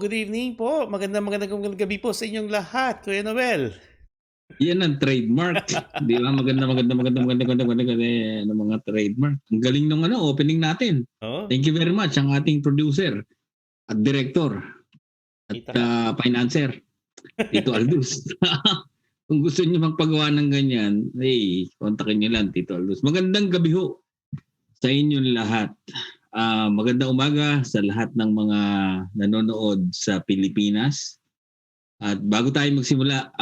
good evening po. Magandang gabi po sa inyong lahat, Kuya Noel. Yan ang trademark. Di ba? Maganda. Ano mga trademark. Ang galing nung opening natin. Oh, Thank you very much ang ating producer at director at kita nga. financer, Tito Aldus. Kung gusto niyo magpagawa ng ganyan, kontakin niyo lang Tito Aldus. Magandang gabi ho sa inyong lahat. Magandang umaga sa lahat ng mga nanonood sa Pilipinas. At bago tayo magsimula,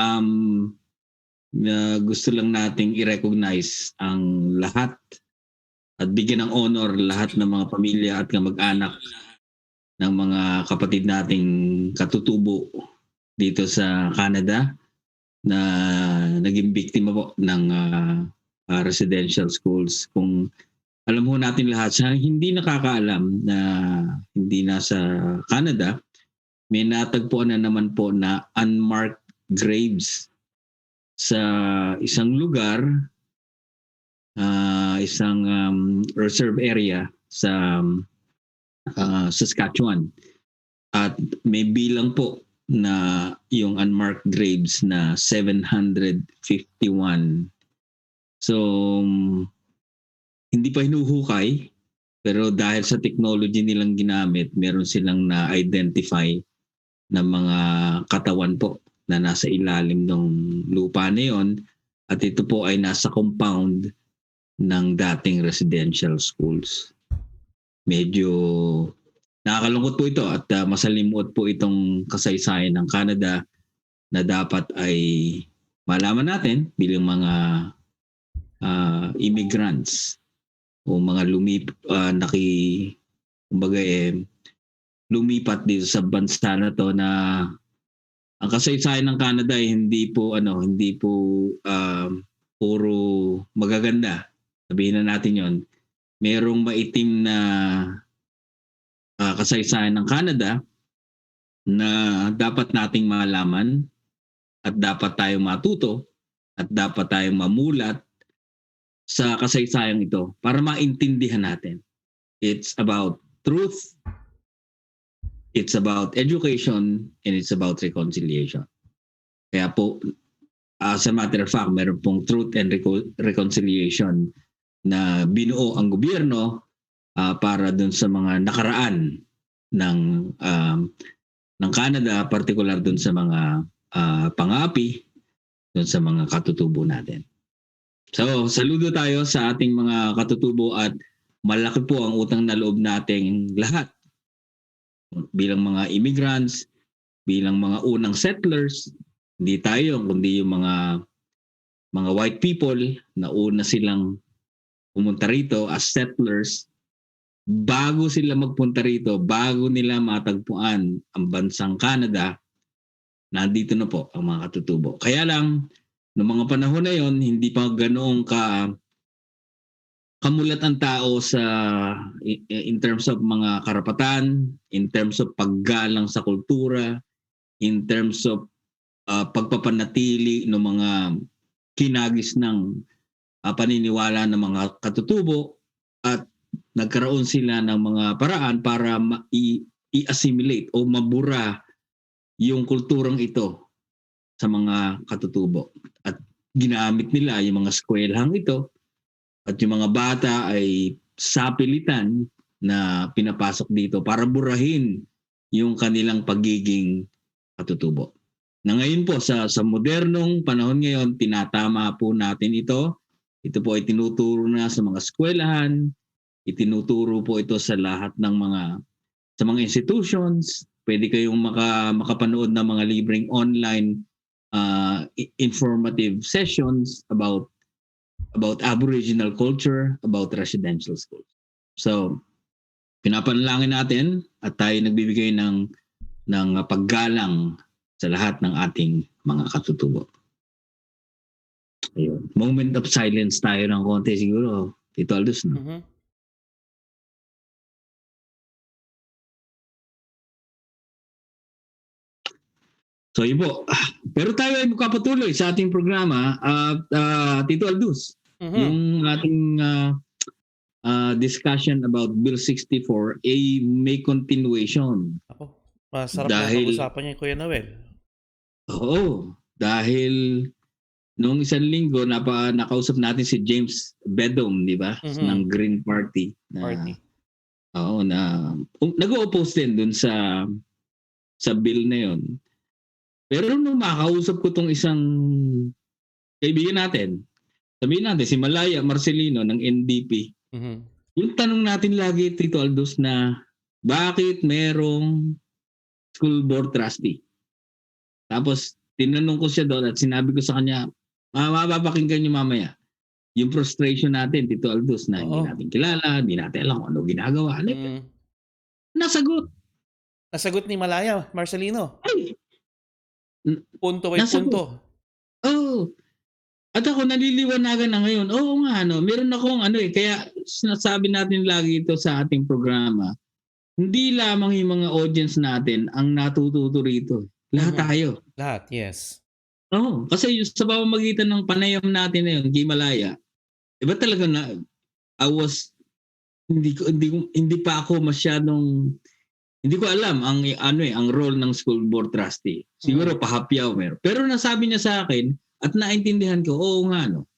na gusto lang nating i-recognize ang lahat at bigyan ng honor lahat ng mga pamilya at kamag-anak ng mga kapatid nating katutubo dito sa Canada na naging biktima po ng residential schools. Kung alam ho natin lahat, sa hindi nakakaalam na hindi nasa Canada, may natagpuan na naman po na unmarked graves sa isang lugar, isang reserve area sa Saskatchewan. At may bilang po na yung unmarked graves na 751. So, hindi pa hinuhukay, pero dahil sa technology nilang ginamit, meron silang na-identify na mga katawan po na nasa ilalim ng lupa na yon, at ito po ay nasa compound ng dating residential schools. Medyo nakakalungkot po ito at masalimuot po itong kasaysayan ng Canada na dapat ay malaman natin bilang mga immigrants o mga lumipat dito sa bansa na to, na ang kasaysayan ng Canada ay hindi po puro magaganda. Sabihin na natin 'yon. Merong maitim na kasaysayan ng Canada na dapat nating malaman at dapat tayong matuto at dapat tayong mamulat sa kasaysayang ito para maintindihan natin. It's about truth, it's about education, and it's about reconciliation. Kaya po, as a matter of fact, meron pong truth and reconciliation na binuo ang gobyerno para dun sa mga nakaraan ng Canada, particular dun sa mga pang-aapi, dun sa mga katutubo natin. So, saludo tayo sa ating mga katutubo at malaki po ang utang na loob nating lahat bilang mga immigrants, bilang mga unang settlers. Hindi tayo, kundi yung mga white people na una silang pumunta rito as settlers. Bago sila magpunta rito, bago nila matagpuan ang bansang Canada, nandito na po ang mga katutubo. Kaya lang, noong mga panahon na yon, hindi pa ganoong kamulat ang tao in terms of mga karapatan, in terms of paggalang sa kultura, in terms of pagpapanatili ng mga kinagis ng paniniwala ng mga katutubo, at nagkaroon sila ng mga paraan para i-assimilate o mabura yung kulturang ito sa mga katutubo. At ginamit nila yung mga eskwelahang ito at yung mga bata ay sapilitan na pinapasok dito para burahin yung kanilang pagiging katutubo. Na ngayon po sa modernong panahon ngayon, tinatama po natin ito. Ito po ay tinuturo na sa mga eskwelahan, itinuturo po ito sa lahat ng sa mga institutions. Pwede kayong makapanood ng mga libreng online informative sessions about Aboriginal culture, about residential schools. So, pinapanalangin natin at tayo nagbibigay ng paggalang sa lahat ng ating mga katutubo. Ayun. Moment of silence tayo ng konti siguro, Tito Aldous, no? Mhm. So yun po. Pero tayo ay magpapatuloy sa ating programa at Tito Aldous, yung ating discussion about Bill 64 ay may continuation. Ako. Masarap na Dahil pag-usapan niyan, Kuya Noel. oo, dahil noong isang linggo nakausap natin si James Bedom, 'di ba? Ng Mhm, Green Party na party. oo, na nag-o-oppose din dun sa bill na 'yon. Pero nung makausap ko 'tong isang kaibigan natin, sabihin natin si Malaya Marcelino ng NDP, Mhm, yung tanong natin lagi, Tito Aldos, na bakit merong school board trustee? Tapos tinanong ko siya doon at sinabi ko sa kanya, mapapakinggan niyo mamaya, yung frustration natin, Tito Aldos, na hindi oo. natin kilala, hindi natin alam kung ano ginagawa. Ano, Mm. nasagot. Nasagot ni Malaya Marcelino, Ay, n- punto by nasagot. punto. Oo. At ako naliliwanagan na ngayon. Oo nga, ano, meron akong ano eh, kaya sinasabi natin lagi ito sa ating programa, hindi lamang yung mga audience natin ang natututo rito. Lahat Mhm, tayo. lahat, yes. Oo, kasi yung sa pamamagitan ng panayam natin na yun, Himalaya, iba talaga na I was hindi pa ako masyadong hindi ko alam ang ano eh, ang role ng school board trustee. Mhm, Siguro pahapyaw meron. Pero nasabi niya sa akin at naintindihan ko, oo nga no.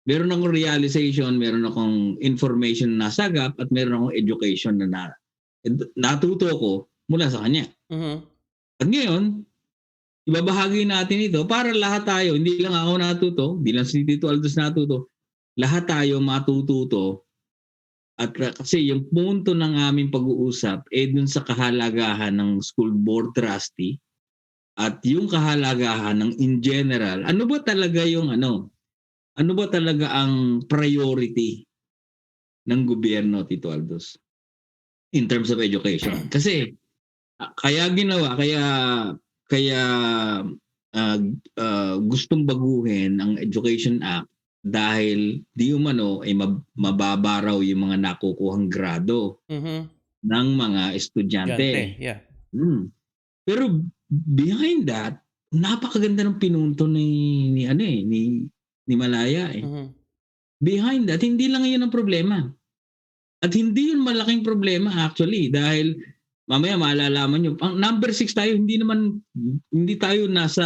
Meron akong realization, meron akong information na sagap at meron akong education na natuto ko mula sa kanya. mhm, At ngayon, ibabahagi natin ito para lahat tayo, hindi lang ako natuto, hindi lang si Tito Aldos natuto, lahat tayo matututo at kasi yung punto ng aming pag-uusap dun sa kahalagahan ng school board trustee at yung kahalagahan ng in general, ano ba talaga ang priority ng gobyerno, Tito Aldos, in terms of education? Kasi kaya ginawa, kaya ah, gustong baguhin ang Education Act dahil di umano ay mababa raw yung mga nakukuhang grado mhm. ng mga estudyante. Diyante, yeah. Pero behind that, napakaganda ng pinunto ni ano eh, ni Malaya eh. Mhm. Behind that, hindi lang 'yun ang problema. At hindi 'yun malaking problema actually dahil mamaya malalaman niyo, ang number 6 tayo, hindi tayo nasa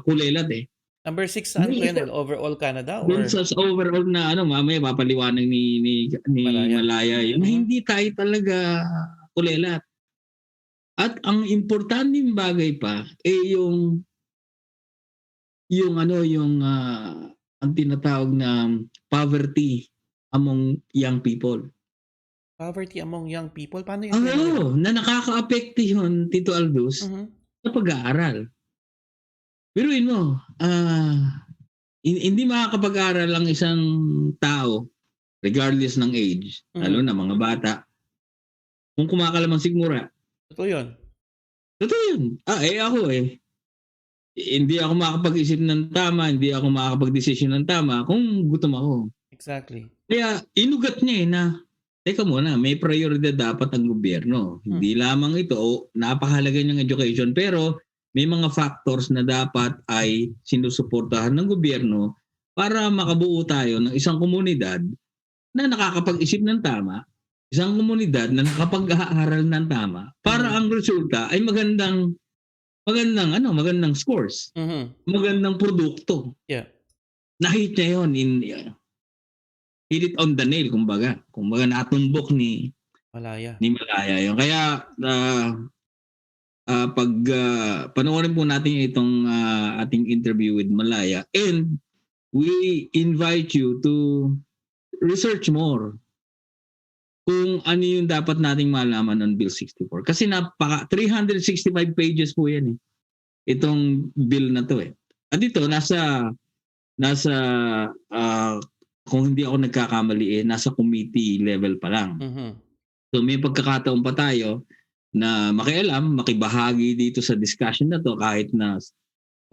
kulelat eh. Number 6 saan, Hindi Kuya ito Noel? Overall Canada dun or sa overall na ano, mamaya papaliwanag ni Malaya? Malaya 'yun, na Mhm, hindi tayo talaga kulelat. At ang importanteng bagay pa eh yung ano, ang tinatawag na poverty among young people. poverty among young people, paano yun, Kuya Noel? Oo, na nakakaapekto yun, Tito Aldous, Mhm, sa pag-aaral. Biruin mo, hindi makakapag-aral ang isang tao regardless ng age, lalo mhm. na mga bata, kung kumakalamansi mura. Totoo yun. Totoo yun. Ako hindi ako makakapag-isip ng tama, hindi ako makakapagdesisyon ng tama kung gutom ako. Exactly. Kaya inugat niya na, teka muna, may prioridad dapat ang gobyerno. Hmm, Hindi lamang ito, napakahalaga niyang education, pero may mga factors na dapat ay sinusuportahan ng gobyerno para makabuo tayo ng isang komunidad na nakakapag-isip ng tama, isang komunidad na nakapag-aaral ng tama, para mhm, ang resulta ay magandang scores, mhm. magandang produkto. Yeah, Na-hit niya yun, hit it on the nail, kumbaga. Kumbaga natumbok Malaya. ni Malaya yun. Kaya pag panoorin po natin itong ating interview with Malaya, and we invite you to research more kung ano yung dapat nating malaman on Bill 64. Kasi 365 pages po yan eh. Itong bill na to eh. At ito, nasa ah, kung hindi ako nagkakamali nasa committee level pa lang. Mhm, So may pagkakataon pa tayo na makialam, makibahagi dito sa discussion na to kahit na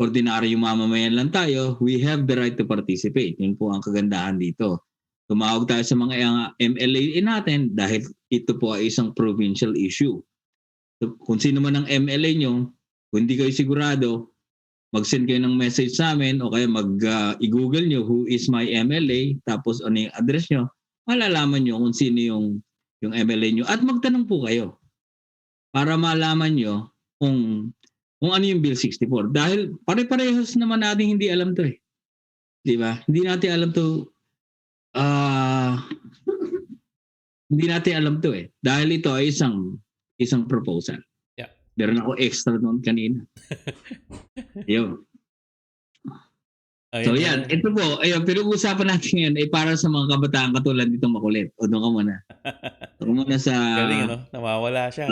ordinaryong mamamayan lang tayo, we have the right to participate. Yun po ang kagandahan dito. Tumawag tayo sa mga MLA natin dahil ito po ay isang provincial issue. So, kung sino man ang MLA nyo, kung hindi kayo sigurado, mag-send kayo ng message sa amin o kaya i-google nyo who is my MLA, tapos ano yung address nyo, malalaman nyo kung sino yung MLA nyo at magtanong po kayo para malaman nyo kung ano yung Bill 64. Dahil pare-parehas naman natin hindi alam to eh. Di ba? Hindi natin alam to. Hindi natin alam to eh. Dahil ito ay isang proposal. Yeah. Meron ako extra noon kanina. Yun. So yan, ito po, ayun, pinag-uusapan natin ngayon ay para sa mga kabataan katulad nitong makulit. O doon ka muna. Doon ka muna sa... Galing, ano? Nawawala siya.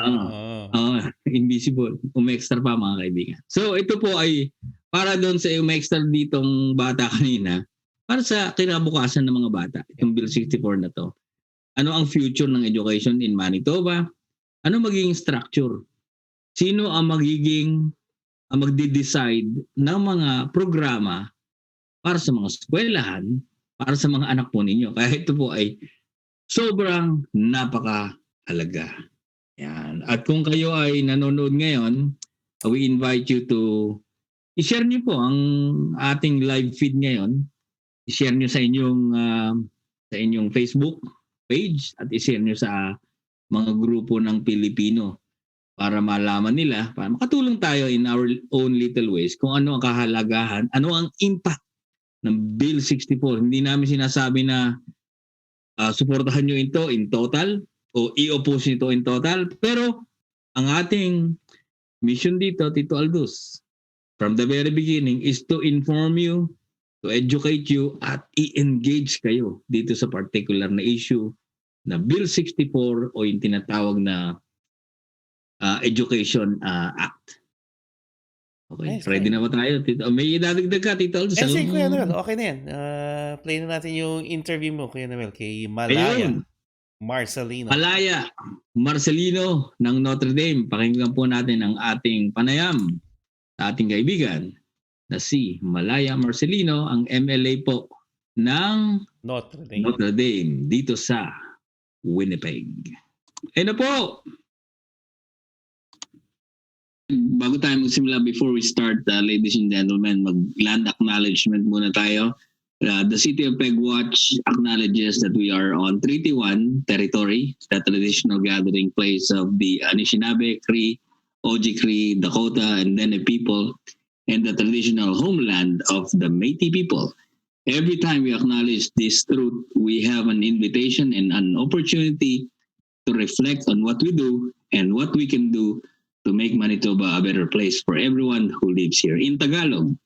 Invisible. Umextra pa mga kaibigan. So ito po ay para doon sa umextra ditong bata kanina, para sa kinabukasan ng mga bata. Itong Bill 64 na to. Ano ang future ng education in Manitoba? Ano magiging structure? Sino ang magde-decide ng mga programa para sa mga eskwelahan, para sa mga anak po ninyo? Kaya ito po ay sobrang napakahalaga. Yan. At kung kayo ay nanonood ngayon, we invite you to i-share niyo po ang ating live feed ngayon. I-share niyo sa inyong Facebook page at i-share niyo sa mga grupo ng Pilipino para malaman nila, para makatulong tayo in our own little ways kung ano ang kahalagahan, ano ang impact ng Bill 64. Hindi namin sinasabi na suportahan nyo ito in total o i-oppose nito in total. Pero ang ating mission dito, Tito Aldous, from the very beginning is to inform you, to educate you, at i-engage kayo dito sa particular na issue na Bill 64 o yung tinatawag na Education Act. Okay, Nice, ready na ba tayo? May idadagdag ka, Tito Aldous? Sige, Kuya Noel, okay na yan. Play na natin yung interview mo, Kuya Noel, kay Malaya. Ayun. Marcelino. Malaya, Marcelino ng Notre Dame. Pakinggan po natin ang ating panayam sa ating kaibigan na si Malaya Marcelino, ang MLA po ng Notre Dame dito sa Winnipeg. Ayun na po! Bago tayo magsimula, before we start, ladies and gentlemen, mag-land acknowledgement muna tayo. The City of Gov't acknowledges that we are on Treaty 1 territory, the traditional gathering place of the Anishinaabe, Cree, Oji-Cree, Dakota, and Dene people, and the traditional homeland of the Métis people. Every time we acknowledge this truth, we have an invitation and an opportunity to reflect on what we do and what we can do to make Manitoba a better place for everyone who lives here. In Tagalog,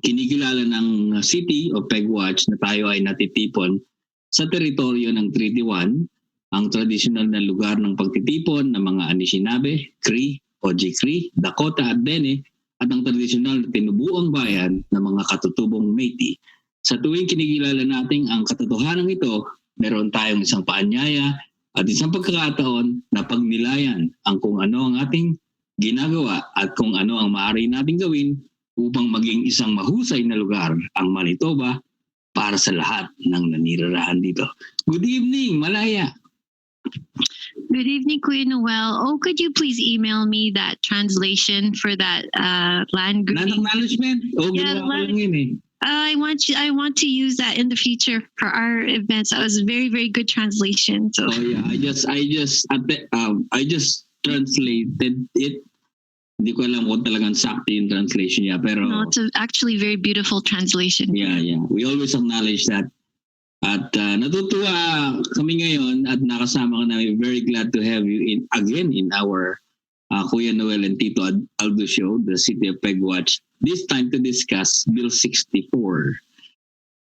kinikilala ng City of Gov't na tayo ay natitipon sa teritoryo ng Treaty 1, ang tradisyonal na lugar ng pagtitipon ng mga Anishinaabe, Cree, Oji-Cree, Dakota at Dene, at ang tradisyonal na tinubuang bayan ng mga katutubong Métis. Sa tuwing kinikilala natin ang katotohanan ito, meron tayong isang paanyaya at isang pagkakataon na pagnilayan ang kung ano ang ating ginagawa at kung ano ang maaari nating gawin upang maging isang mahusay na lugar ang Manitoba para sa lahat ng nanirirahan dito. Good evening, Malaya. Good evening, Kuya Noel. Oh, could you please email me that translation for that land Land greeting? acknowledgement? Yeah, Ginawa ko lang yun eh. I want to use that in the future for our events. That was a very, very good translation. So Yeah, I just translated it. Hindi ko alam kung talagang sakto yung translation niya, pero no, it's actually very beautiful translation. yeah. We always acknowledge that. At natutuwa kami ngayon at nakasama ka namin. Very glad to have you again in our Kuya Noel and Tito Aldous show, the City of Gov't. This time to discuss Bill 64.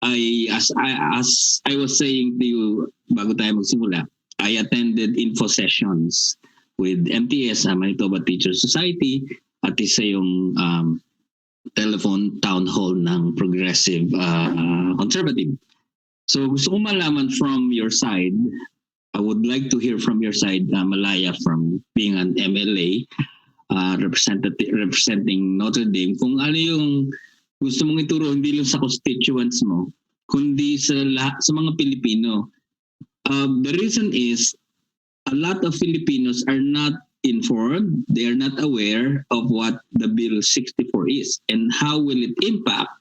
As I was saying to you bago tayo magsimula, I attended info sessions with MTS, Manitoba Teacher Society, at isa yung telephone town hall ng Progressive Conservative. So gusto kong malaman from your side, I would like to hear from your side, Malaya, from being an MLA, representing Notre Dame, kung ano yung gusto mong ituro hindi lang sa constituents mo, kundi sa mga Pilipino. The reason is, a lot of Filipinos are not informed, they are not aware of what the Bill 64 is and how will it impact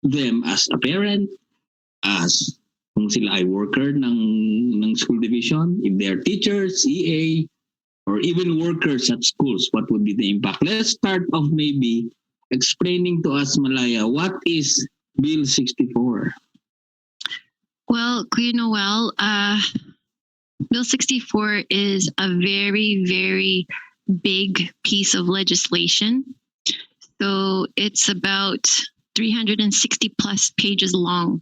them as a parent, as kung sila ay worker ng school division, if they are teachers, EA, or even workers at schools, what would be the impact? Let's start off maybe explaining to us, Malaya, what is Bill 64? Well, Kuya Noel, Bill 64 is a very, very big piece of legislation. So it's about 360 plus pages long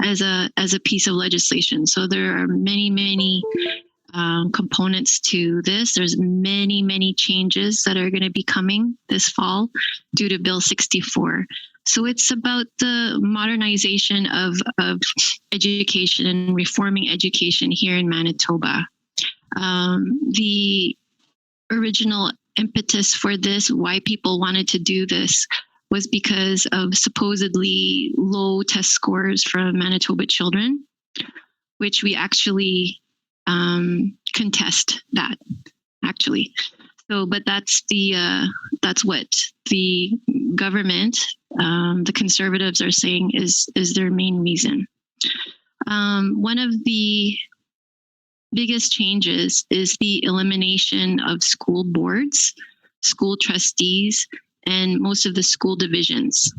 as a piece of legislation. So there are many components to this. There's many changes that are going to be coming this fall due to Bill 64. So it's about the modernization of education and reforming education here in Manitoba. The original impetus for this, why people wanted to do this, was because of supposedly low test scores from Manitoba children, which we actually contest that, actually. So, but that's what the government, the Conservatives are saying is their main reason. One of the biggest changes is the elimination of school boards, school trustees, and most of the school divisions.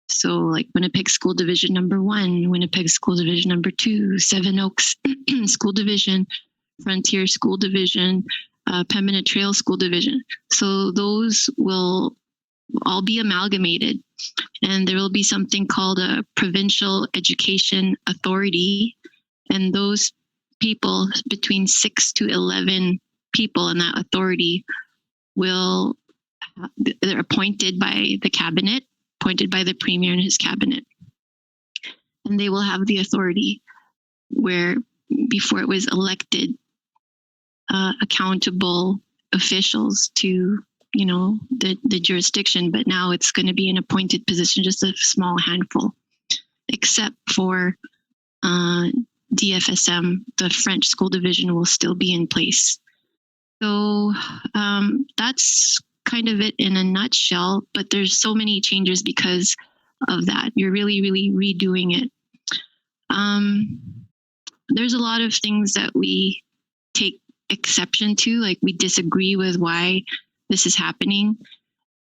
So like Winnipeg School Division number 1, Winnipeg School Division number 2, Seven Oaks School Division, Frontier School Division, Pembina Trail School Division. So those will all be amalgamated, and there will be something called a Provincial Education Authority, and those people, between 6 to 11 people in that authority, they're appointed by the cabinet, appointed by the premier and his cabinet, and they will have the authority where before it was elected accountable officials to the jurisdiction, but now it's going to be an appointed position, just a small handful, except for DFSM, the French school division, will still be in place. So that's kind of it in a nutshell, but there's so many changes because of that. You're really redoing it. There's a lot of things that we take exception to, like we disagree with why this is happening.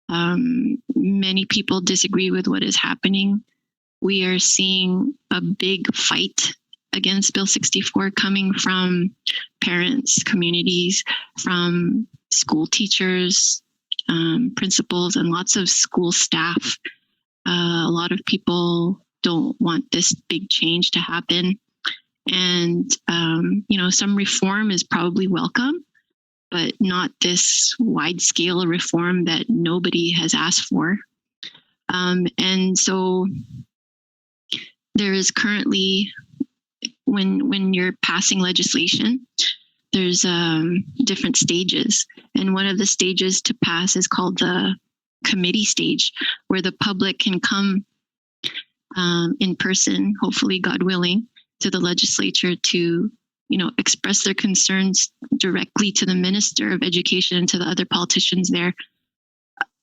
Many people disagree with what is happening. We are seeing a big fight against Bill 64 coming from parents, communities, from school teachers, principals, and lots of school staff. A lot of people don't want this big change to happen. And, some reform is probably welcome, but not this wide scale reform that nobody has asked for. And so there is currently, when you're passing legislation, there's different stages. And one of the stages to pass is called the committee stage, where the public can come in person, hopefully, God willing, to the legislature to express their concerns directly to the Minister of Education and to the other politicians there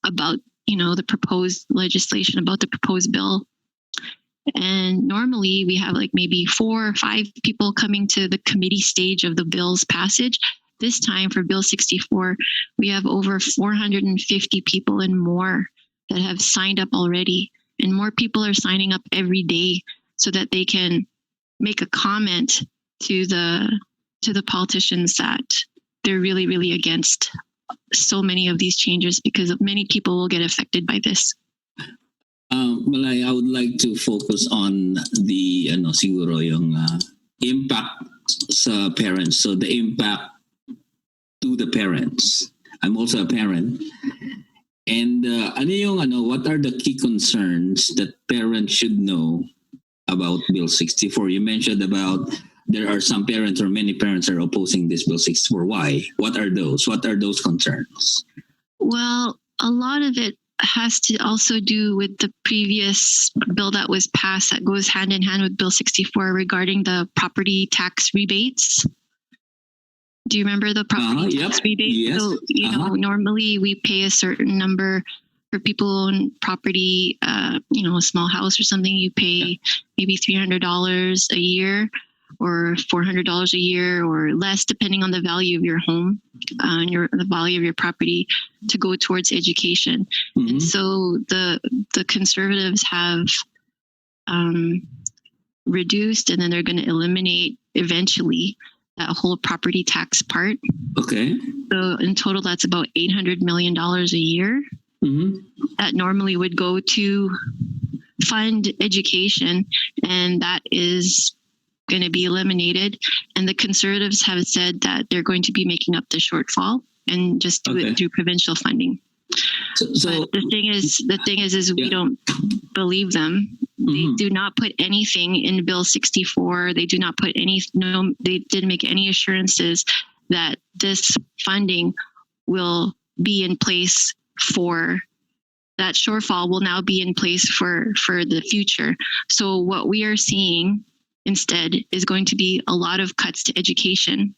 about the proposed legislation, about the proposed bill. And normally we have like maybe 4 or 5 people coming to the committee stage of the bill's passage. This time for Bill 64, we have over 450 people and more that have signed up already, and more people are signing up every day so that they can make a comment to the politicians that they're really against so many of these changes, because many people will get affected by this. Malaya, I would like to focus on the siguro yung impact sa parents. So the impact to the parents. I'm also a parent. And what are the key concerns that parents should know about Bill 64? You mentioned about there are some parents, or many parents, are opposing this Bill 64. Why? What are those? What are those concerns? Well, a lot of it has to also do with the previous bill that was passed that goes hand in hand with Bill 64 regarding the property tax rebates. Do you remember the property tax rebates? Yes. So, normally we pay a certain number for people who own property, a small house or something. You pay maybe $300 a year. or $400 a year or less, depending on the value of your home and the value of your property, to go towards education. And so the conservatives have reduced, and then they're going to eliminate eventually that whole property tax part. Okay. So in total, that's about $800 million a year. That normally would go to fund education, and that is going to be eliminated. And the conservatives have said that they're going to be making up the shortfall and just do it through provincial funding. So but the thing is we don't believe them. They do not put anything in Bill 64. They do not put they didn't make any assurances that this funding will be in place for that shortfall will now be in place for the future. So what we are seeing instead is going to be a lot of cuts to education.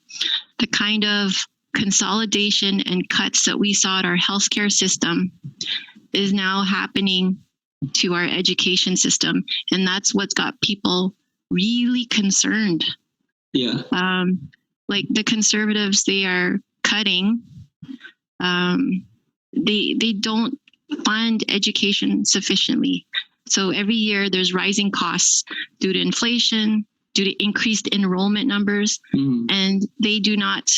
The kind of consolidation and cuts that we saw at our healthcare system is now happening to our education system. And that's what's got people really concerned. Yeah. Like the conservatives, they are cutting. They don't fund education sufficiently. So every year there's rising costs due to inflation, due to increased enrollment numbers, and they do not,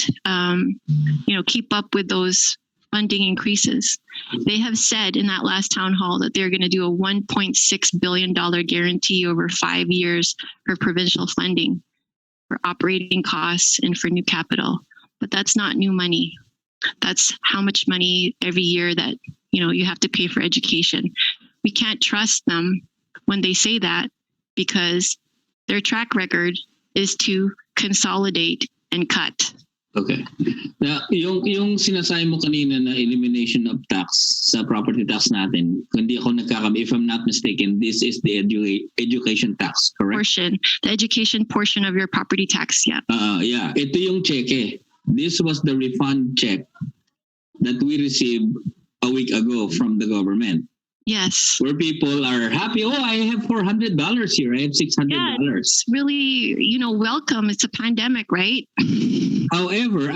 keep up with those funding increases. They have said in that last town hall that they're going to do a $1.6 billion guarantee over 5 years for provincial funding for operating costs and for new capital. But that's not new money. That's how much money every year that you have to pay for education. We can't trust them when they say that, because their track record is to consolidate and cut. Okay. Now, yung sinasabi mo kanina na elimination of tax sa property tax natin, kundi ako if I'm not mistaken, this is the education tax, correct? The education portion of your property tax, yeah. Yeah. Ito yung cheque. This was the refund check that we received a week ago from the government. Yes. Where people are happy. Oh, I have $400 here. I have $600. Yeah, it's really, welcome. It's a pandemic, right? However,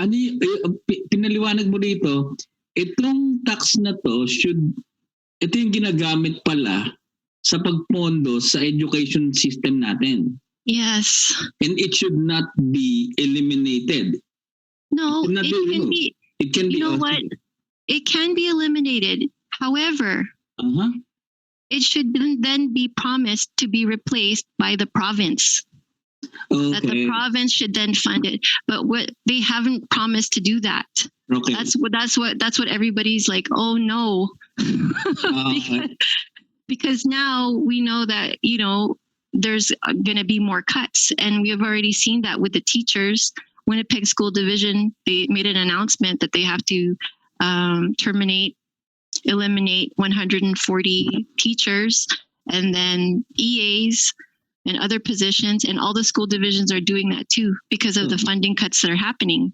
pinaliwanag mo dito, itong tax na to ito yung ginagamit pala sa pagpondo sa education system natin. Yes. And it should not be eliminated. No, it can be. It can be. You know what? It can be eliminated. However, it should then be promised to be replaced by the province. Okay. That the province should then fund it. But what they haven't promised to do that. Okay. That's what everybody's like, oh no. because now we know that, there's gonna be more cuts. And we have already seen that with the teachers. Winnipeg School Division, they made an announcement that they have to eliminate 140 teachers, and then EAs and other positions, and all the school divisions are doing that too because of the funding cuts that are happening.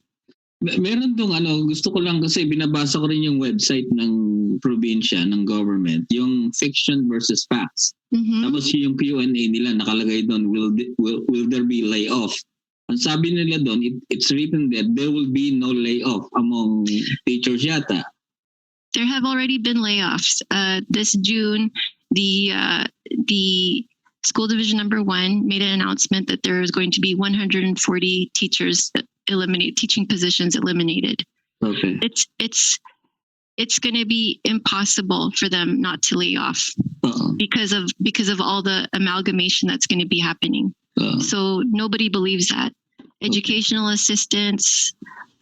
Meron dong gusto ko lang kasi binabasa ko rin yung website ng probinsya, ng government, yung fiction versus facts. Tapos yung Q&A nila nakalagay doon, will there be layoff? Ang sabi nila doon, it's written that there will be no layoff among teachers yata. There have already been layoffs. This June, the school division number 1 made an announcement that there is going to be 140 teachers teaching positions eliminated. Okay. It's going to be impossible for them not to lay off because of all the amalgamation that's going to be happening. So nobody believes that. Educational assistants,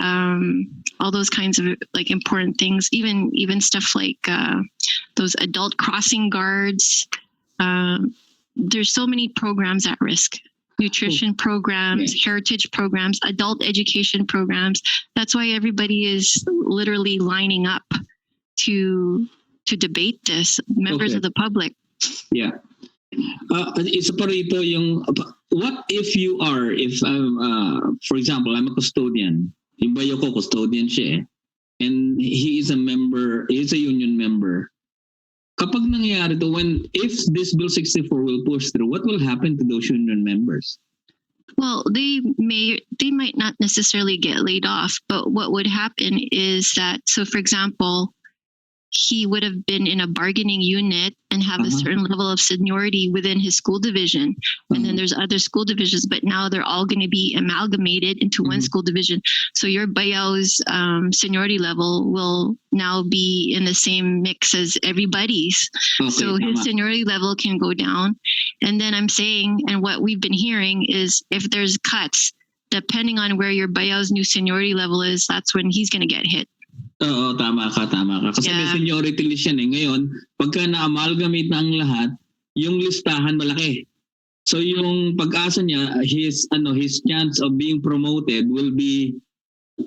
all those kinds of important things, even stuff like those adult crossing guards. There's so many programs at risk. Nutrition programs, heritage programs, adult education programs. That's why everybody is literally lining up to debate this, members of the public. Yeah. Isa pa rito yung, what if for example, I'm a custodian. Yung bayo ko, custodian siya eh. And he is a union member. Kapag nangyayari to, if this Bill 64 will push through, what will happen to those union members? Well, they might not necessarily get laid off, but what would happen is that, so for example, he would have been in a bargaining unit and have a certain level of seniority within his school division. And then there's other school divisions, but now they're all going to be amalgamated into one school division. So your bayao's seniority level will now be in the same mix as everybody's. So his seniority level can go down. And then I'm saying, and what we've been hearing is if there's cuts, depending on where your bayao's new seniority level is, that's when he's going to get hit. Oo, tama ka. Kasi may seniority list yan eh. Ngayon, pagka na-amalgamate na ang lahat, yung listahan malaki. So yung pag-asa niya, his chance of being promoted will be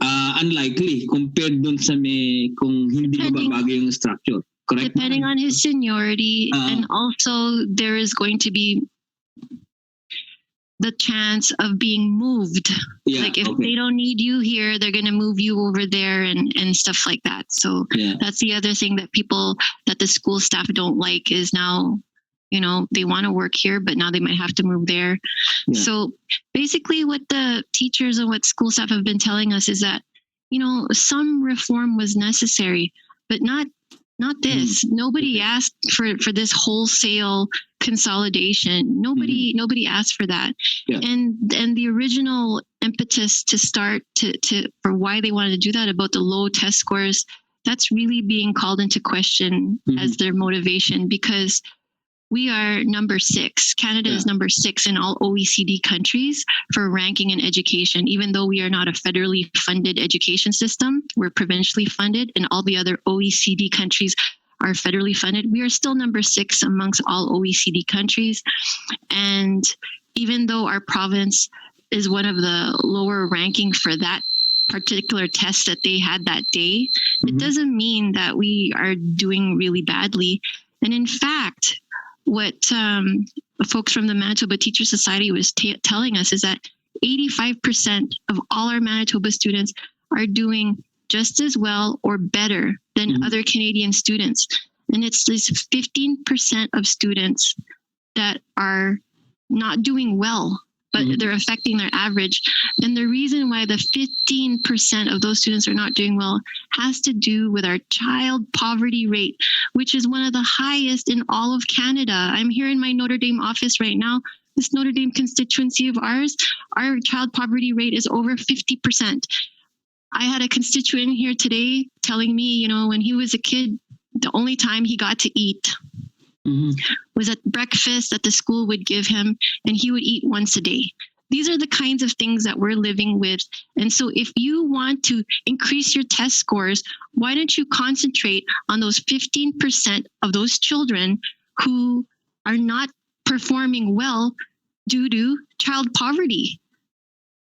unlikely compared dun sa kung hindi mababago yung structure. Correct? Depending on his seniority, and also there is going to be the chance of being moved. Like if they don't need you here, they're going to move you over there and stuff like that. So that's the other thing that the school staff don't like is now, they want to work here, but now they might have to move there. Yeah. So basically what the teachers and what school staff have been telling us is that, some reform was necessary, but not this. Nobody asked for this wholesale consolidation. Nobody asked for that. Yeah. And the original impetus to start for why they wanted to do that about the low test scores, that's really being called into question as their motivation, because we are number 6. Canada is number 6 in all OECD countries for ranking in education, even though we are not a federally funded education system. We're provincially funded, and all the other OECD countries are federally funded. We are still number 6 amongst all OECD countries. And even though our province is one of the lower ranking for that particular test that they had that day, it doesn't mean that we are doing really badly. And in fact, what folks from the Manitoba Teacher Society was telling us is that 85% of all our Manitoba students are doing just as well or better than other Canadian students. And it's this 15% of students that are not doing well, but they're affecting their average. And the reason why the 15% of those students are not doing well has to do with our child poverty rate, which is one of the highest in all of Canada. I'm here in my Notre Dame office right now. This Notre Dame constituency of ours, our child poverty rate is over 50%. I had a constituent here today telling me, when he was a kid, the only time he got to eat was at breakfast that the school would give him, and he would eat once a day. These are the kinds of things that we're living with. And so if you want to increase your test scores, why don't you concentrate on those 15% of those children who are not performing well due to child poverty?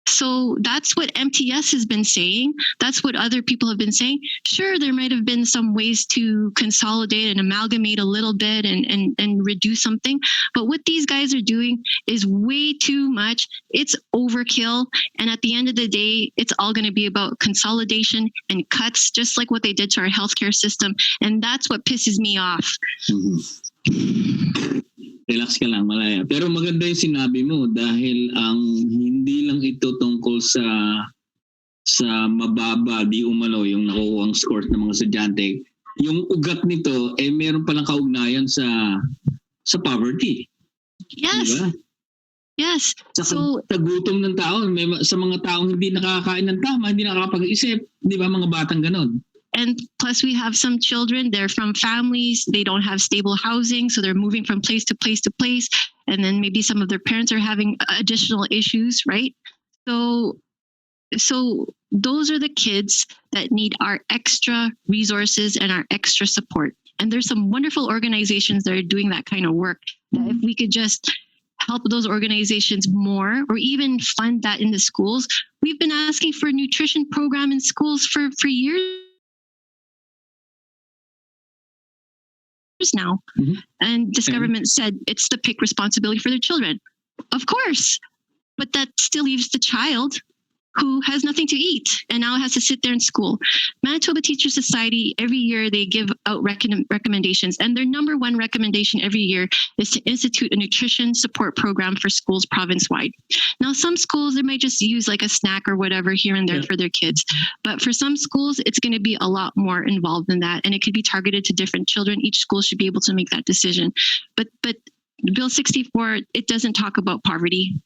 So that's what MTS has been saying. That's what other people have been saying. Sure, there might have been some ways to consolidate and amalgamate a little bit and reduce something. But what these guys are doing is way too much. It's overkill. And at the end of the day, it's all going to be about consolidation and cuts, just like what they did to our healthcare system. And that's what pisses me off. Relax ka lang, Malaya. Pero maganda yung sinabi mo dahil ang hindi lang ito tungkol sa mababa, di umano yung nakukuha ang scores ng mga estudyante. Yung ugat nito, meron palang kaugnayan sa poverty. Yes. Diba? Yes. Sa gutom ng tao, sa mga taong hindi nakakain ng tama, hindi nakakapag-isip, di ba, mga batang ganon. And plus we have some children, they're from families, they don't have stable housing, so they're moving from place to place to place. And then maybe some of their parents are having additional issues, right? So those are the kids that need our extra resources and our extra support. And there's some wonderful organizations that are doing that kind of work. That if we could just help those organizations more, or even fund that in the schools. We've been asking for a nutrition program in schools for years now. And this government said it's the PIC responsibility for their children. Of course, but that still leaves the child. who has nothing to eat and now has to sit there in school. Manitoba Teacher Society, every year they give out recommendations, and their number one recommendation every year is to institute a nutrition support program for schools province-wide. Now, some schools, they might just use like a snack or whatever here and there for their kids. But for some schools, it's going to be a lot more involved than that, and it could be targeted to different children. Each school should be able to make that decision. But Bill 64, it doesn't talk about poverty.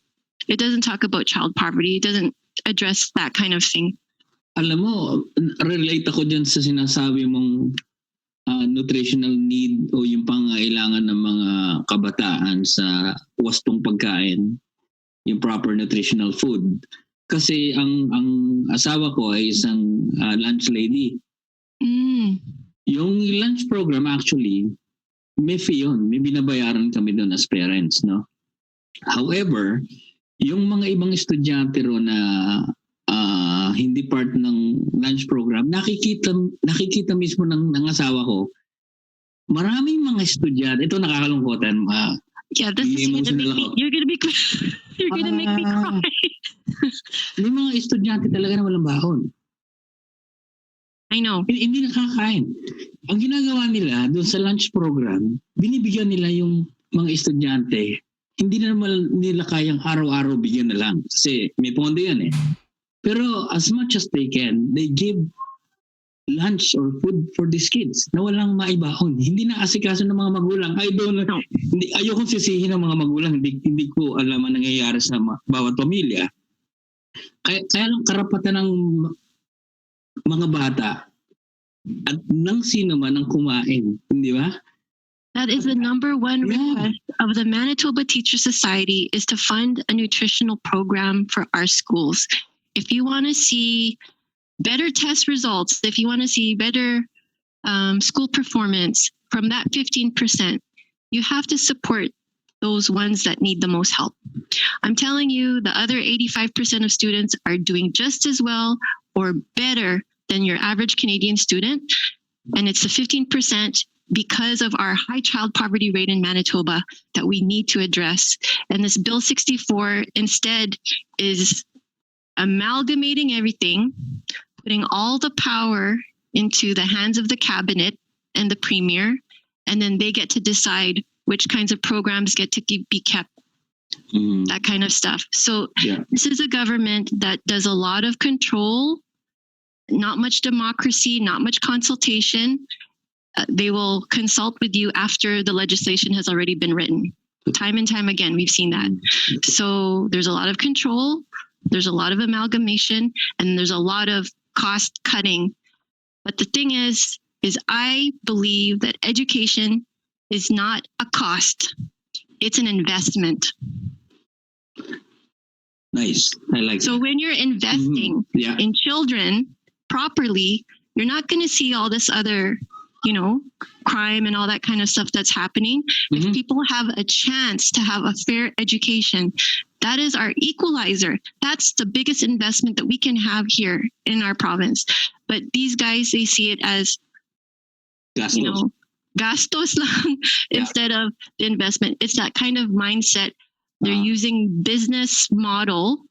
It doesn't talk about child poverty. It doesn't address that kind of thing. Alam mo, relate ako dyan sa sinasabi mong nutritional need o yung pangailangan ng mga kabataan sa wastong pagkain, yung proper nutritional food. Kasi ang asawa ko ay isang lunch lady. Yung lunch program actually, may fee yun. May binabayaran kami doon as parents, no? However, yung mga ibang estudyante ro na hindi part ng lunch program, nakikita mismo ng asawa ko, maraming mga estudyante, ito nakakalungkotan, yeah, this is you're gonna make me cry. May mga estudyante talaga na walang bahon. I know. Hindi nakakain. Ang ginagawa nila doon sa lunch program, binibigyan nila yung mga estudyante. Hindi na naman nila kayang araw-araw bigyan na lang. Kasi may pondo yan eh. Pero as much as they can, they give lunch or food for these kids na walang maibahon. Hindi na asikaso ng mga magulang. Ayokong sisihin ng mga magulang. Hindi ko alam ang nangyayari sa bawat pamilya. Kaya lang karapatan ng mga bata at ng sino man ang kumain. Hindi ba? That is the number one request of the Manitoba Teacher Society, is to fund a nutritional program for our schools. If you want to see better test results, if you want to see better school performance from that 15%, you have to support those ones that need the most help. I'm telling you, the other 85% of students are doing just as well or better than your average Canadian student. And it's the 15% because of our high child poverty rate in Manitoba that we need to address. And this Bill 64 instead is amalgamating everything, putting all the power into the hands of the cabinet and the premier, and then they get to decide which kinds of programs get to be kept, that kind of stuff. So this is a government that does a lot of control, not much democracy, not much consultation. They will consult with you after the legislation has already been written. Time and time again, we've seen that. So there's a lot of control, there's a lot of amalgamation, and there's a lot of cost cutting. But the thing is I believe that education is not a cost. It's an investment. Nice. I like So when you're investing in children properly, you're not going to see all this other, crime and all that kind of stuff that's happening. If people have a chance to have a fair education, that is our equalizer. That's the biggest investment that we can have here in our province. But these guys, they see it as, gastos lang instead of the investment. It's that kind of mindset. They're using business model.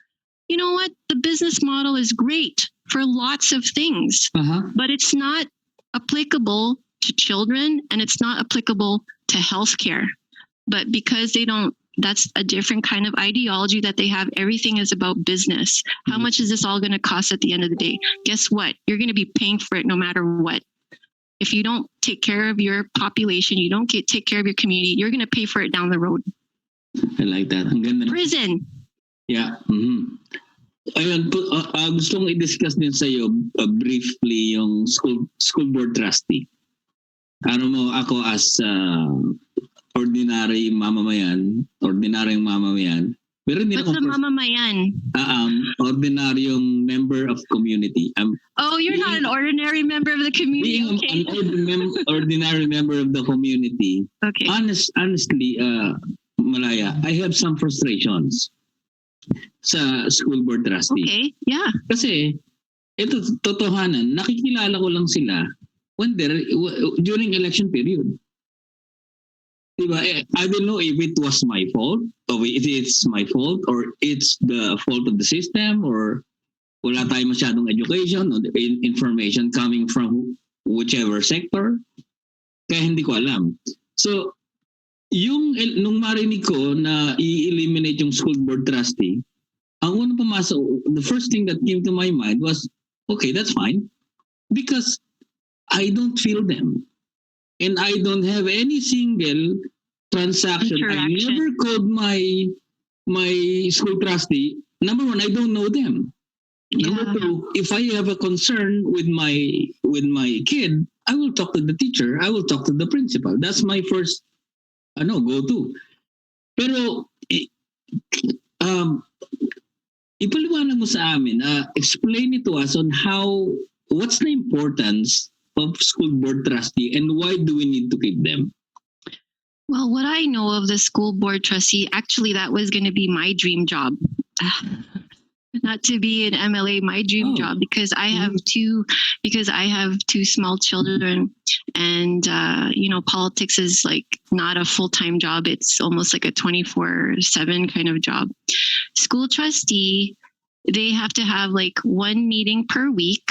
You know what? The business model is great for lots of things, but it's not applicable to children and it's not applicable to healthcare. But because they don't, that's a different kind of ideology that they have. Everything is about business. How much is this all going to cost at the end of the day? Guess what? You're going to be paying for it no matter what. If you don't take care of your population, you don't take care of your community, you're going to pay for it down the road. I like that. Ang ganda. Prison. Yeah. Ayun, gusto kong i-discuss din sa iyo briefly yung school board trustee. Ano mo, ako as ordinaryong mamamayan, pero hindi What's a mamamayan? Ordinaryong member of community. You're not an ordinary member of the community. Being an ordinary member of the community. Okay. Honestly, Malaya, I have some frustrations sa school board trustee. Okay, yeah. Kasi, ito totohanan, nakikilala ko lang sila during election period. Diba? I don't know if it was my fault, or if it's my fault, or it's the fault of the system, or Wala tayong masyadong education o information coming from whichever sector. Kaya hindi ko alam. So, nung marinig ko na i-eliminate yung school board trustee, ang unang pumasok, the first thing that came to my mind was, okay, that's fine. Because I don't feel them. And I don't have any single transaction. I never called my school trustee. Number one, I don't know them. Number two, if I have a concern with my kid, I will talk to the teacher. I will talk to the principal. That's my first go-to. Pero ipaliwanag mo sa amin, explain it to us on what's the importance of school board trustee and why do we need to keep them? Well, what I know of the school board trustee, actually, that was going to be my dream job. Not to be an MLA, my dream job, because I have two small children, and politics is like not a full-time job. It's almost like a 24/7 kind of job. School trustee, they have to have like one meeting per week,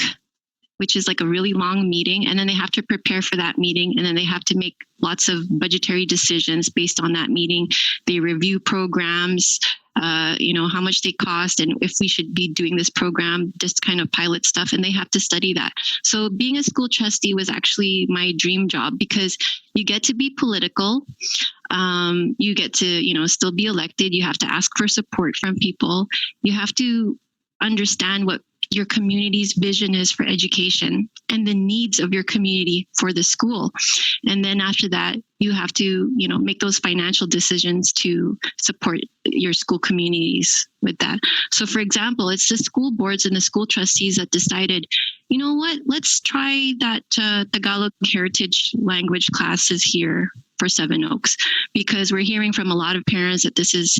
which is like a really long meeting, and then they have to prepare for that meeting, and then they have to make lots of budgetary decisions based on that meeting. They review programs, how much they cost, and if we should be doing this program, this kind of pilot stuff, and they have to study that. So being a school trustee was actually my dream job, because you get to be political. You get to, still be elected. You have to ask for support from people. You have to understand what your community's vision is for education and the needs of your community for the school. And then after that, you have to, make those financial decisions to support your school communities with that. So for example, it's the school boards and the school trustees that decided, you know what, let's try that Tagalog heritage language classes here for Seven Oaks, because we're hearing from a lot of parents that this is,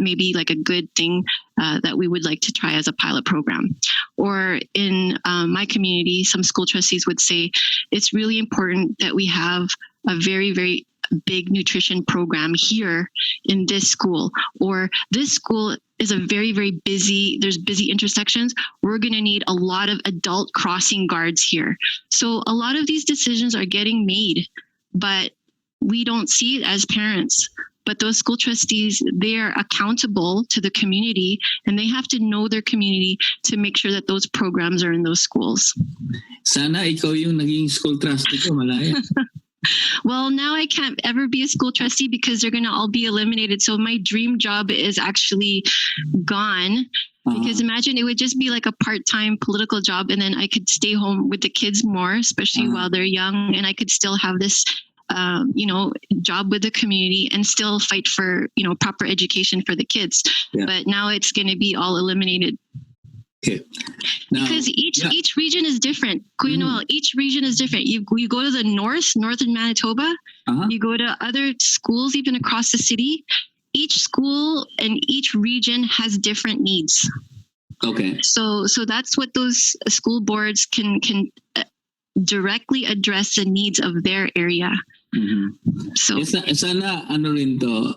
maybe like a good thing that we would like to try as a pilot program. Or in my community, some school trustees would say it's really important that we have a very, very big nutrition program here in this school, or this school is a very, very busy, there's busy intersections. We're going to need a lot of adult crossing guards here. So a lot of these decisions are getting made, but we don't see it as parents. But those school trustees, they're accountable to the community, and they have to know their community to make sure that those programs are in those schools. Sana ikaw yung naging school trustee ko, Malaya. Well, now I can't ever be a school trustee because they're going to all be eliminated. So my dream job is actually gone. Because imagine it would just be like a part-time political job, and then I could stay home with the kids more, especially while they're young, and I could still have this job with the community and still fight for, proper education for the kids. Yeah. But now it's going to be all eliminated. Okay. Now, because each region is different. Kuya Noel, each region is different. You go to the northern Manitoba, you go to other schools even across the city. Each school and each region has different needs. Okay. So that's what those school boards can directly address the needs of their area. Mm-hmm. So sana rin to,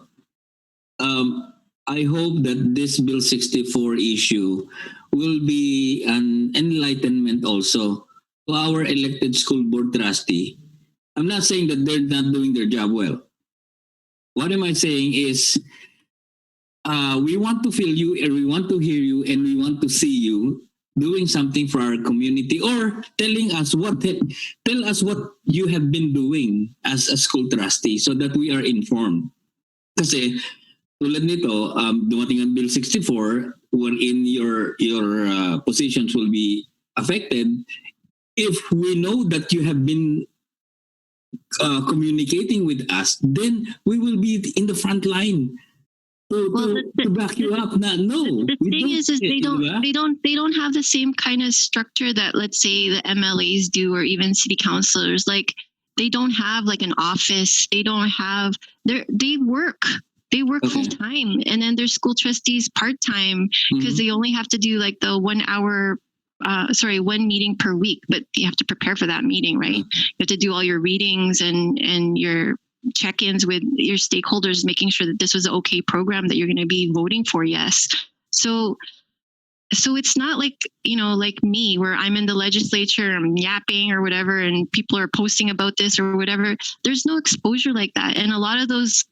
I hope that this Bill 64 issue will be an enlightenment also to our elected school board trustee. I'm not saying that they're not doing their job well. What am I saying is, we want to feel you, and we want to hear you, and we want to see you doing something for our community, or tell us what you have been doing as a school trustee so that we are informed. Kasi tulad nito, dumating ang Bill 64 wherein your positions will be affected. If we know that you have been communicating with us, then we will be in the front line to back you up. The thing is they don't have the same kind of structure that, let's say, the MLAs do, or even city councilors. Like, they don't have like an office. They don't have they work full time, and then their school trustees part time, because they only have to do like the 1 hour. 1 meeting per week, but you have to prepare for that meeting, right? You have to do all your readings and your check-ins with your stakeholders, making sure that this was an okay program that you're going to be voting for. Yes. So so it's not like, like me, where I'm in the legislature, I'm yapping or whatever, and people are posting about this or whatever. There's no exposure like that. And a lot of those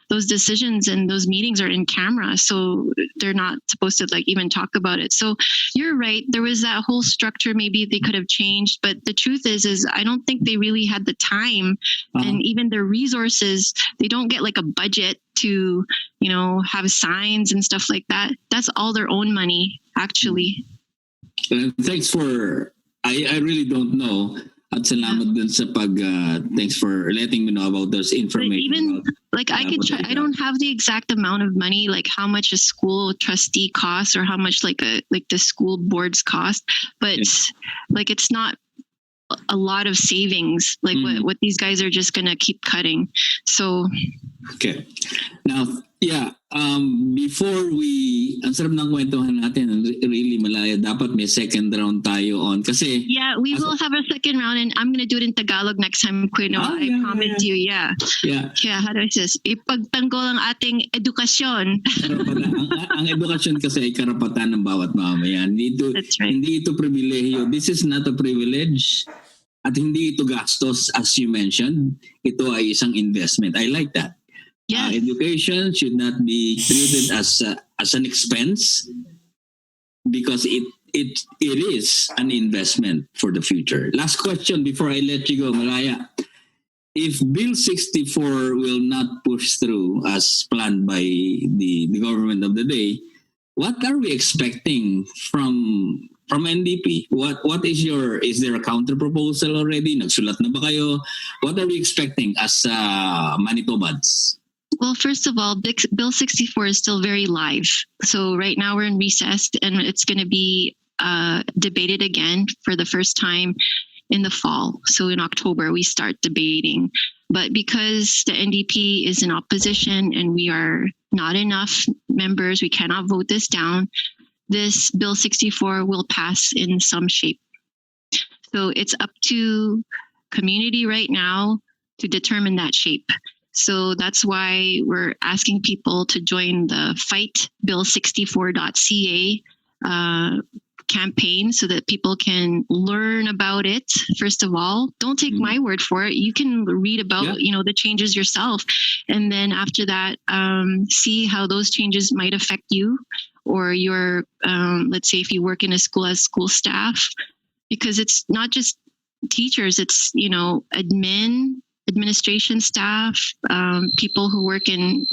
decisions and those meetings are in camera. So they're not supposed to like even talk about it. So you're right. There was that whole structure. Maybe they could have changed, but the truth is I don't think they really had the time and even their resources. They don't get like a budget to, have signs and stuff like that. That's all their own money, actually. Thanks for, I really don't know. At salamat dun sa thanks for letting me know about those information. But even like I could try, I don't have the exact amount of money, like how much a school trustee costs or how much like the school boards cost, but like it's not a lot of savings, like what these guys are just gonna keep cutting. So okay, now before ang sarap ng kwentuhan natin, really Malaya, dapat may second round tayo on kasi we will have a second round, and I'm gonna do it in Tagalog next time, Quino. I promise you. Yeah, how do I say this? Ipagtanggol ang ating edukasyon. ang edukasyon kasi ay karapatan ng bawat mamamayan. That's right. Hindi ito pribilehiyo. This is not a privilege. At hindi ito gastos, as you mentioned. Ito ay isang investment. I like that. Yes. Education should not be treated as an expense because it is an investment for the future. Last question before I let you go, Malaya. If Bill 64 will not push through as planned by the government of the day, what are we expecting from NDP? What is there a counter proposal already? Nagsulat na ba kayo? What are we expecting as Manitobans? Well, first of all, Bill 64 is still very live. So right now we're in recess, and it's going to be debated again for the first time in the fall. So in October, we start debating. But because the NDP is in opposition and we are not enough members, we cannot vote this down, this Bill 64 will pass in some shape. So it's up to community right now to determine that shape. So that's why we're asking people to join the fightbill64.ca campaign so that people can learn about it. First of all, don't take my word for it. You can read about, the changes yourself. And then after that, see how those changes might affect you or your, let's say if you work in a school as school staff, because it's not just teachers, it's, administration staff, people who work in,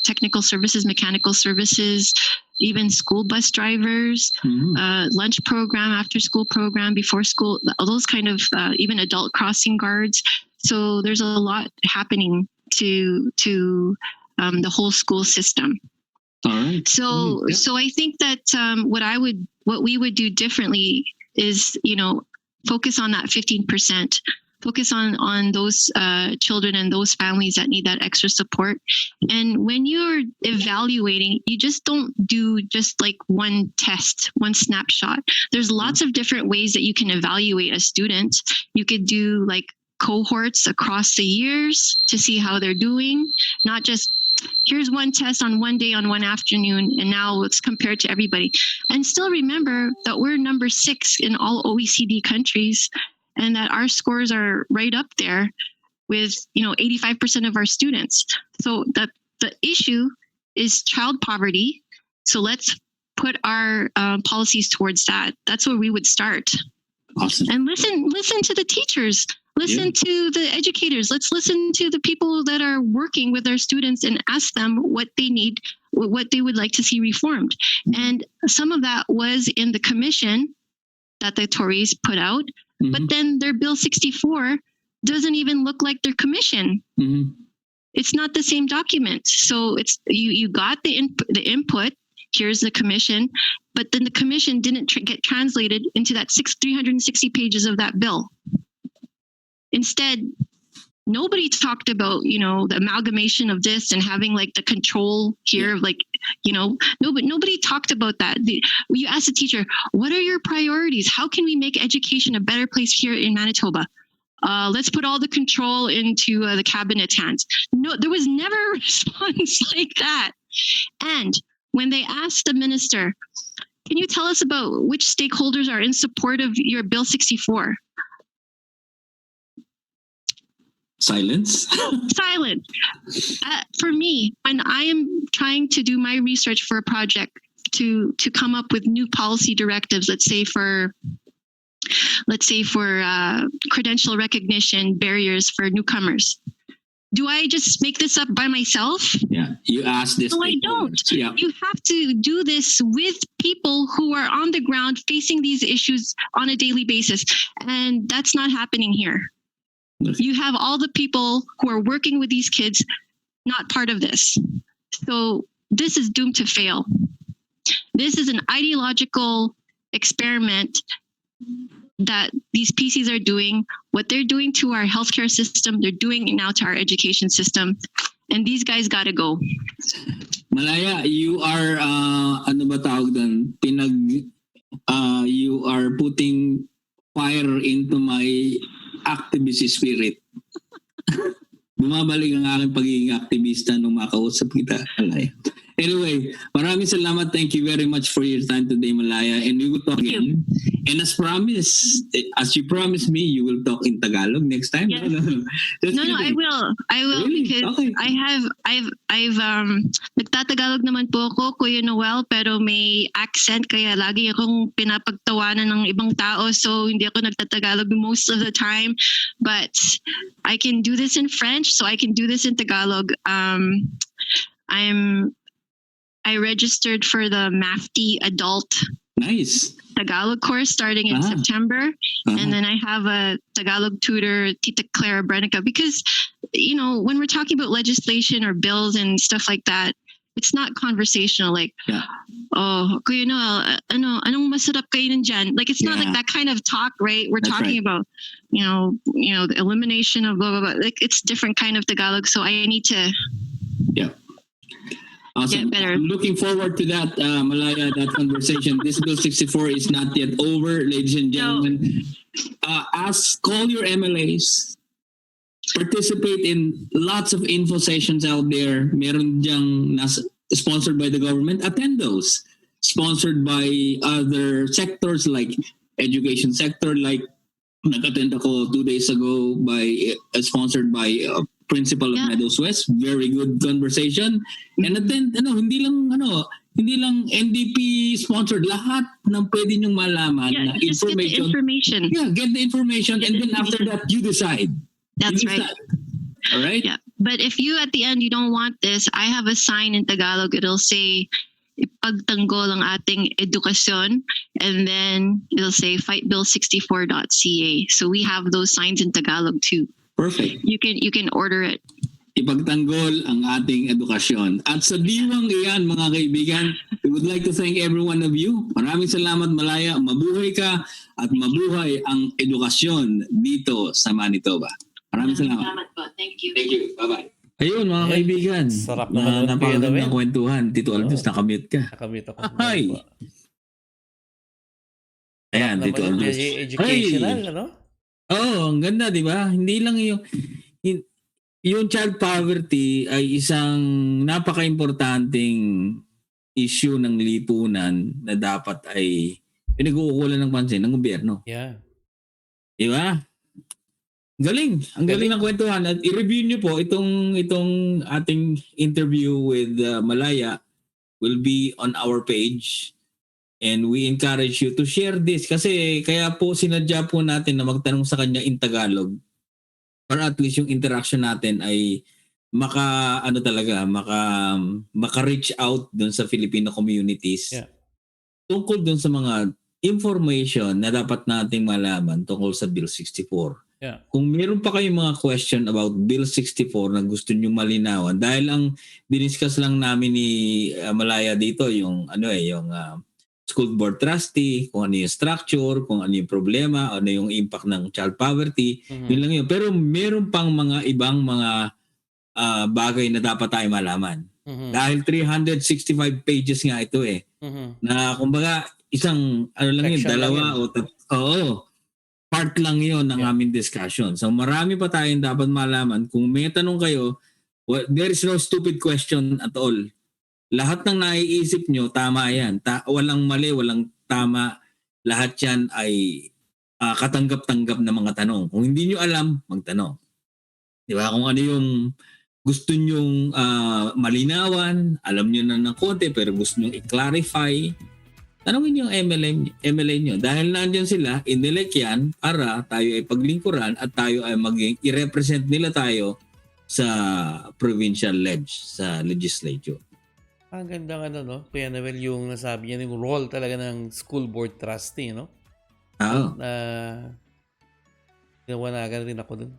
technical services, mechanical services, even school bus drivers, lunch program, after school program, before school, all those kind of, even adult crossing guards. So there's a lot happening to the whole school system. All right. So I think that what we would do differently is, focus on that 15%. Focus on those children and those families that need that extra support. And when you're evaluating, you just don't do just like one test, one snapshot. There's lots of different ways that you can evaluate a student. You could do like cohorts across the years to see how they're doing, not just here's one test on one day on one afternoon and now let's compare it to everybody. And still remember that we're number 6 in all OECD countries, and that our scores are right up there with 85% of our students. So that the issue is child poverty. So let's put our policies towards that. That's where we would start. Awesome. And listen to the teachers. Listen to the educators. Let's listen to the people that are working with our students and ask them what they need, what they would like to see reformed. And some of that was in the commission that the Tories put out. But then their Bill 64 doesn't even look like their commission. It's not the same document. So it's you got the input. Here's the commission, but then the commission didn't get translated into that 360 pages of that bill. Instead, nobody talked about the amalgamation of this and having like the control here of like nobody talked about that. You ask the teacher, what are your priorities? How can we make education a better place here in Manitoba? Let's put all the control into the cabinet's hands. No, there was never a response like that. And when they asked the minister, Can you tell us about which stakeholders are in support of your Bill 64? Silence. Silent. For me, when I am trying to do my research for a project to come up with new policy directives, let's say for credential recognition barriers for newcomers, do I just make this up by myself? Yeah, you ask this. No, I don't. Yeah. You have to do this with people who are on the ground facing these issues on a daily basis. And that's not happening here. You have all the people who are working with these kids not part of this. So this is doomed to fail. This is an ideological experiment that these PCs are doing. What they're doing to our healthcare system, they're doing it now to our education system. And these guys gotta go. Malaya, you are, ano ba tawag doon? You are putting fire into my activist spirit. Bumabalik ang aking pagiging aktivista nung makausap kita, Malaya. Anyway, maraming salamat. Thank you very much for your time today, Malaya. And we will talk again. And as you promised me, you will talk in Tagalog next time. Yes. No, I will Really? because Okay. I've nagtatagalog naman po ako, Kuya Noel, pero may accent kaya lagi akong pinapagtawanan ng ibang tao, so hindi ako nagtatagalog most of the time, but I can do this in French, so I can do this in Tagalog. I registered for the MAFTI adult Nice. Tagalog course starting in September. And then I have a Tagalog tutor, Tita Clara Brenica, because, you know, when we're talking about legislation or bills and stuff like that, it's not conversational. Like, oh, Kuya Noel, anong masarap kainin dyan? Like, it's not like that kind of talk, right? We're talking about, you know, the elimination of blah, blah, blah. Like, it's different kind of Tagalog. So I need to Awesome. get better. I'm looking forward to that, Malaya, that conversation. This Bill 64 is not yet over, ladies and gentlemen. Call your MLAs. Participate in lots of info sessions out there. Meron diyang sponsored by the government. Attend those. Sponsored by other sectors like education sector. Like nag-attend ako 2 days ago sponsored by principal of Meadows West. Very good conversation. And attend, hindi lang NDP sponsored. Lahat ng pwede niyong malaman na just get the information. Yeah, get the information, and then after that, you decide. That's right. All right? Yeah. But if you, at the end, you don't want this, I have a sign in Tagalog. It'll say, ipagtanggol ang ating edukasyon. And then it'll say, fightbill64.ca. So we have those signs in Tagalog too. Perfect. You can order it. Ipagtanggol ang ating edukasyon. At sa diwang iyan, mga kaibigan, we would like to thank every one of you. Maraming salamat, Malaya. Mabuhay ka at mabuhay ang edukasyon dito sa Manitoba. Maraming salamat. Thank you. Thank you. Bye-bye. Ayun, mga kaibigan. Sarap naman nun, Kuya napakagandang Noel. kwentuhan. Tito Aldous, nakamute ka. Nakamute ako. Ay! Ayan, Tito Naman Aldous. yung educational, ano? Oo, ang ganda, di ba? Hindi lang yung child poverty ay isang napaka-importanting issue ng lipunan na dapat ay pinag-uukulan ng pansin ng gobyerno. Yeah. Di ba? Galing. Ang galing ng kwentuhan. At i-review nyo po itong ating interview with Malaya will be on our page. And we encourage you to share this kasi kaya po sinadya po natin na magtanong sa kanya in Tagalog para at least yung interaction natin ay maka-reach out dun sa Filipino communities tungkol dun sa mga information na dapat nating malaman tungkol sa Bill 64. Yeah. Kung meron pa kayong mga question about Bill 64 na gusto nyo malinawan dahil ang diniscuss lang namin ni Malaya dito yung school board trustee, kung ano yung structure, kung ano yung problema, ano yung impact ng child poverty, yun lang yun. Pero meron pang mga ibang mga bagay na dapat tayo malaman. Dahil 365 pages nga ito na kumbaga isang lang yun, dalawa o part lang yun ng aming discussion. So marami pa tayong dapat malaman. Kung may tanong kayo, there is no stupid question at all. lahat ng naiisip nyo, tama yan. Walang mali, walang tama. Lahat yan ay katanggap-tanggap na mga tanong. Kung hindi nyo alam, magtanong. Di ba? Kung ano yung gusto nyong malinawan, alam nyo na ng konti, pero gusto nyo i-clarify, tanongin yung MLA nyo. Dahil nandiyan sila, inelect yan para tayo ay paglingkuran at tayo ay i-represent nila tayo sa provincial sa legislature. Ang ganda nga no? Kuya Noel, yung nasabi niya, yung role talaga ng school board trustee, no? Oo. Nawanagan rin ako dun.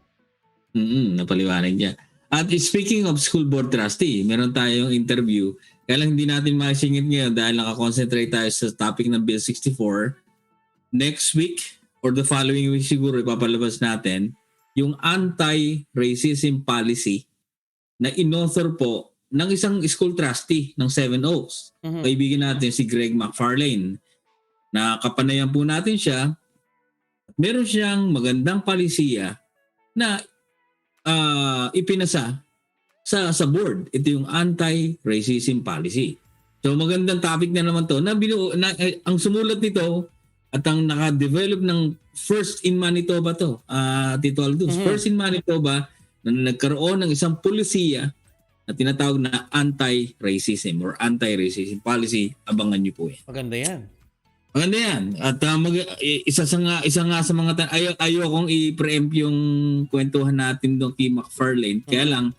Napaliwanag niya. At speaking of school board trustee, meron tayong interview. Kaya lang hindi natin masingit ngayon dahil nakakonsentrate tayo sa topic ng Bill 64. Next week or the following week siguro ipapalabas natin yung anti-racism policy na in-author po ng isang school trustee ng Seven Oaks. Kaibigan natin si Greg McFarlane. Na kapanayan po natin siya. Meron siyang magandang palisiya na ipinasa sa board. Ito yung anti-racism policy. So magandang topic na naman to. Ang sumulat nito at ang naka-develop ng first in Manitoba to, Tito Aldous. First in Manitoba na nagkaroon ng isang polisiya na tinatawag na anti-racism or anti-racism policy. Abangan niyo po yan. Maganda yan. Maganda yan. At isa nga sa mga ayokong i-preempt yung kwentuhan natin doon kay McFarlane. Kaya lang,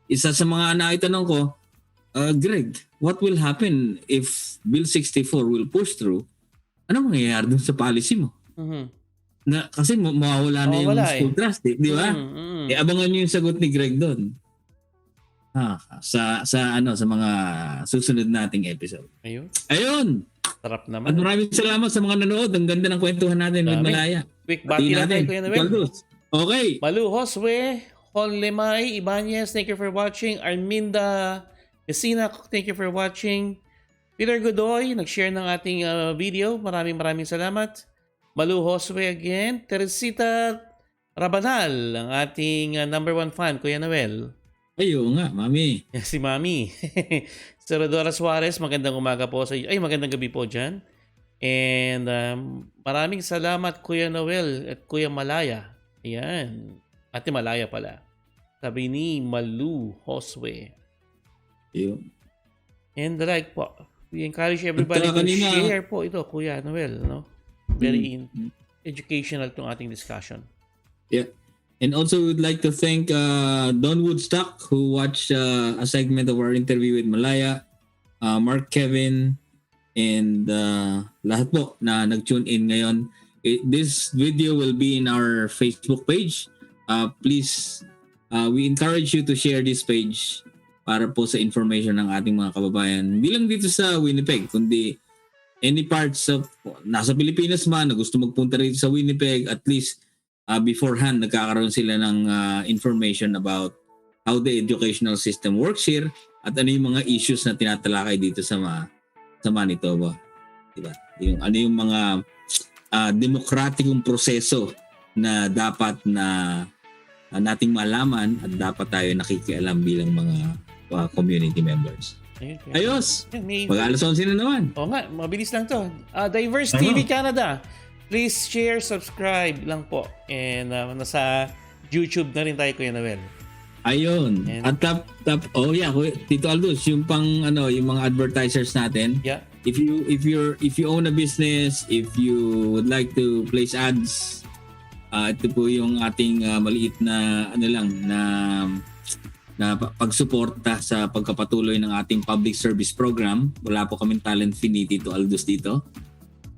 isa sa mga naitanong ko, Greg, what will happen if Bill 64 will push through? Ano mangyayari doon sa policy mo? Kasi mawawala na yung school trust, di ba? Abangan niyo yung sagot ni Greg doon. Sa mga susunod nating episode. Ayun. Sarap naman. At maraming salamat sa mga nanood. Ang ganda ng kwentuhan natin with Malaya. Quick bati natin, Kuya Noel. Okay. Malu Josue, Honlemay Ibanez, thank you for watching. Arminda Messina, thank you for watching. Peter Godoy, nag-share ng ating video. Maraming salamat. Malu Josue again. Teresita Rabanal, ang ating number 1 fan, Kuya Noel. Ayo nga, Mami. Si Mami. Rodora Suarez, magandang umaga po sa iyo. Ay, magandang gabi po dyan. And maraming salamat Kuya Noel at Kuya Malaya. Ayan. Ate Malaya pala. Sabi ni Malu Josue. Ayun. And like po, we encourage everybody to share po ito, Kuya Noel. No? Very educational itong ating discussion. Yeah. And also, we'd like to thank Don Woodstock who watched a segment of our interview with Malaya, Mark Kevin, and lahat po na nag-tune in ngayon. This video will be in our Facebook page. Please, we encourage you to share this page para po sa information ng ating mga kababayan. Hindi lang dito sa Winnipeg, kundi any parts of nasa Pilipinas man na gusto magpunta rito sa Winnipeg, at least beforehand, nagkakaroon sila ng information about how the educational system works here at ano yung mga issues na tinatalakay dito sa Manitoba. Diba? Yung mga demokratikong proseso na dapat na nating malaman at dapat tayo nakikialam bilang mga community members. Ayos! Mag-alas 11 na naman. Oo nga, mabilis lang to. Diverse TV Canada. Please share, subscribe lang po. And nasa YouTube na rin tayo, Kuya Noel. Ayun. At Tito Aldous, yung yung mga advertisers natin. Yeah. If you own a business, if you would like to place ads, ito po yung ating maliit na na pagsuporta sa pagkapatuloy ng ating public service program. Wala po kaming talent fee ni Tito Aldous dito.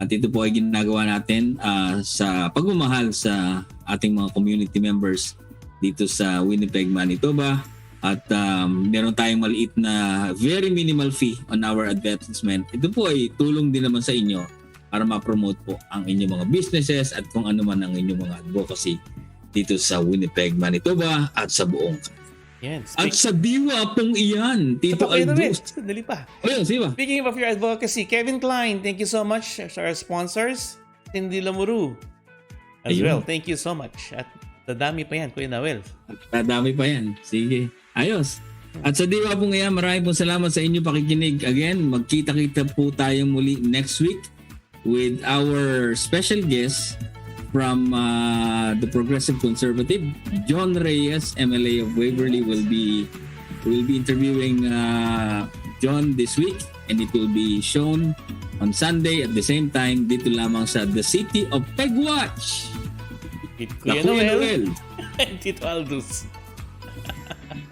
At ito po ay ginagawa natin sa pagmamahal sa ating mga community members dito sa Winnipeg, Manitoba. At meron tayong maliit na very minimal fee on our advertisement. Ito po ay tulong din naman sa inyo para ma-promote po ang inyong mga businesses at kung ano man ang inyong mga advocacy dito sa Winnipeg, Manitoba at sa buong Yes. At sa diwa pong iyan, Tito Aldous. Dali pa. Ayun, sige ba? Speaking of your advocacy, Kevin Klein, thank you so much sa our sponsors. Cindy Lamuru as well. Thank you so much. At dadami pa yan, Kuya Noel. Dadami pa yan. Sige. Ayos. At sa Diwa po ngayon, maraming pong salamat sa inyo pakikinig. Again, magkita-kita po tayong muli next week with our special guest from the Progressive Conservative, John Reyes, MLA of Waverly, will be interviewing John this week, and it will be shown on Sunday at the same time dito lamang sa The City of Pegwatch. Kuya Noel. Tito Aldous.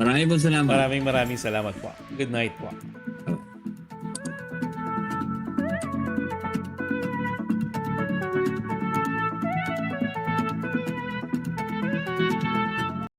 Maraming salamat. Maraming salamat po. Good night po.